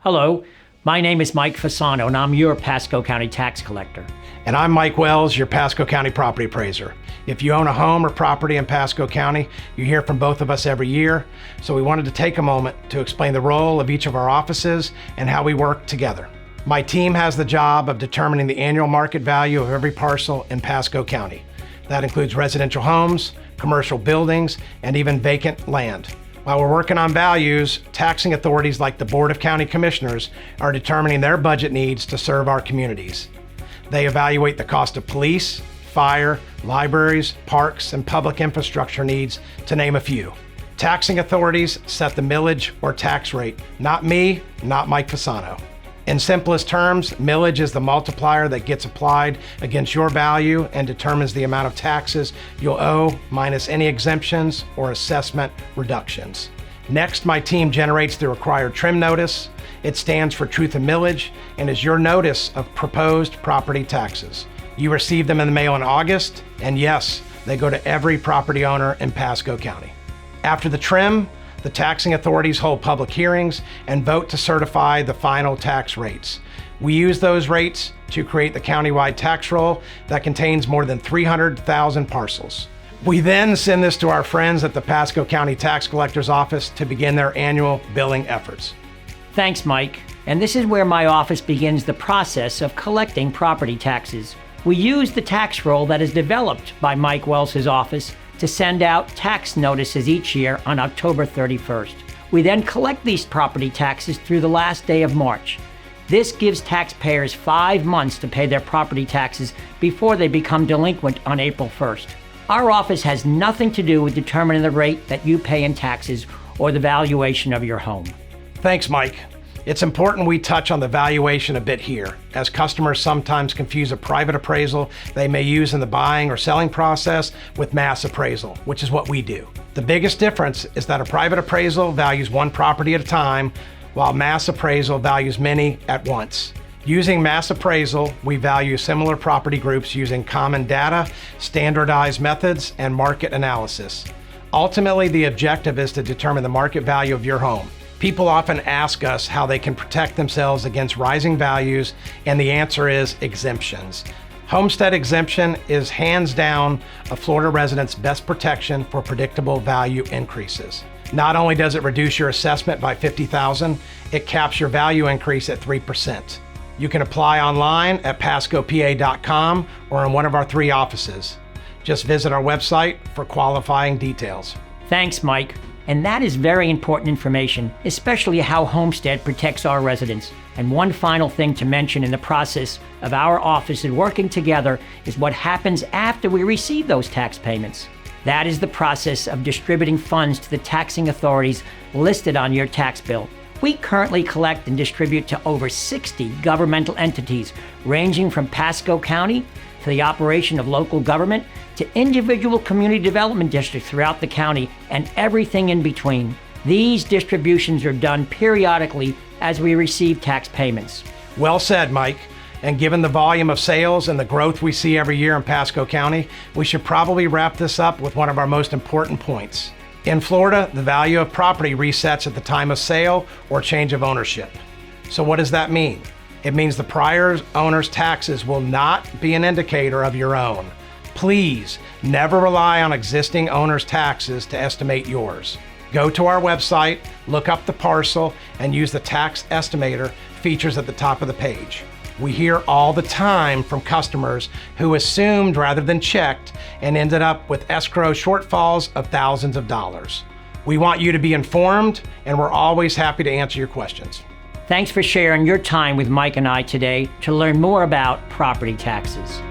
Hello, my name is Mike Fasano, and I'm your Pasco County Tax Collector. And I'm Mike Wells, your Pasco County Property Appraiser. If you own a home or property in Pasco County, you hear from both of us every year, so we wanted to take a moment to explain the role of each of our offices and how we work together. My team has the job of determining the annual market value of every parcel in Pasco County. That includes residential homes, commercial buildings, and even vacant land. While we're working on values, taxing authorities like the Board of County Commissioners are determining their budget needs to serve our communities. They evaluate the cost of police, fire, libraries, parks, and public infrastructure needs, to name a few. Taxing authorities set the millage or tax rate. Not me, not Mike Fasano. In simplest terms, millage is the multiplier that gets applied against your value and determines the amount of taxes you'll owe minus any exemptions or assessment reductions. Next, my team generates the required trim notice. It stands for truth in millage and is your notice of proposed property taxes. You receive them in the mail in August, and yes, they go to every property owner in Pasco County. After the trim, the taxing authorities hold public hearings and vote to certify the final tax rates. We use those rates to create the countywide tax roll that contains more than 300,000 parcels. We then send this to our friends at the Pasco County Tax Collector's office to begin their annual billing efforts. Thanks, Mike. And this is where my office begins the process of collecting property taxes. We use the tax roll that is developed by Mike Wells' office to send out tax notices each year on October 31st. We then collect these property taxes through the last day of March. This gives taxpayers 5 months to pay their property taxes before they become delinquent on April 1st. Our office has nothing to do with determining the rate that you pay in taxes or the valuation of your home. Thanks, Mike. It's important we touch on the valuation a bit here, as customers sometimes confuse a private appraisal they may use in the buying or selling process with mass appraisal, which is what we do. The biggest difference is that a private appraisal values one property at a time, while mass appraisal values many at once. Using mass appraisal, we value similar property groups using common data, standardized methods, and market analysis. Ultimately, the objective is to determine the market value of your home. People often ask us how they can protect themselves against rising values, and the answer is exemptions. Homestead exemption is hands down a Florida resident's best protection for predictable value increases. Not only does it reduce your assessment by $50,000, it caps your value increase at 3%. You can apply online at pascopa.com or in one of our 3 offices. Just visit our website for qualifying details. Thanks, Mike. And that is very important information, especially how Homestead protects our residents. And one final thing to mention in the process of our offices working together is what happens after we receive those tax payments. That is the process of distributing funds to the taxing authorities listed on your tax bill. We currently collect and distribute to over 60 governmental entities, ranging from Pasco County to the operation of local government to individual community development districts throughout the county and everything in between. These distributions are done periodically as we receive tax payments. Well said, Mike. And given the volume of sales and the growth we see every year in Pasco County, we should probably wrap this up with one of our most important points. In Florida, the value of property resets at the time of sale or change of ownership. So what does that mean? It means the prior owner's taxes will not be an indicator of your own. Please never rely on existing owner's taxes to estimate yours. Go to our website, look up the parcel, and use the tax estimator features at the top of the page. We hear all the time from customers who assumed rather than checked and ended up with escrow shortfalls of thousands of dollars. We want you to be informed, and we're always happy to answer your questions. Thanks for sharing your time with Mike and I today to learn more about property taxes.